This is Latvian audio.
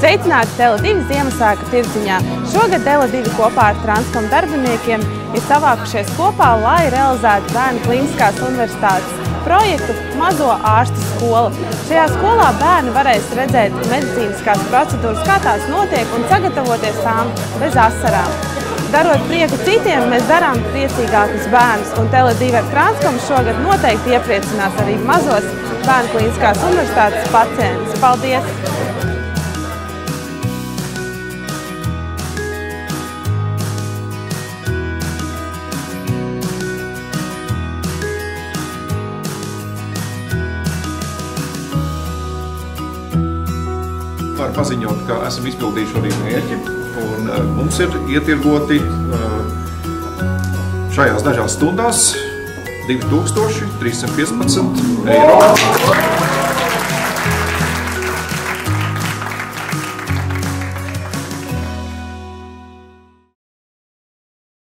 Sveicināti Tele2 Ziemassvētku tirdziņā. Šogad Tele2 kopā ar Transkom darbiniekiem ir savākušies kopā, lai realizētu Bērnu Kliniskās universitātes projektu Mazo ārstu skolu. Šajā skolā bērni varēs redzēt medicīniskās procedūras, kā tās notiek, un sagatavoties tām bez asarām. Darot prieku citiem, mēs darām priecīgākus bērnus, un Tele2 ar Transkom šogad noteikti iepriecinās arī mazos Bērnu Kliniskās universitātes pacientus. Paldies! Var paziņot, ka esam izpildījuši arī mērķi, un mums ir ietirgoti šajās dažās stundās 2315 eiro.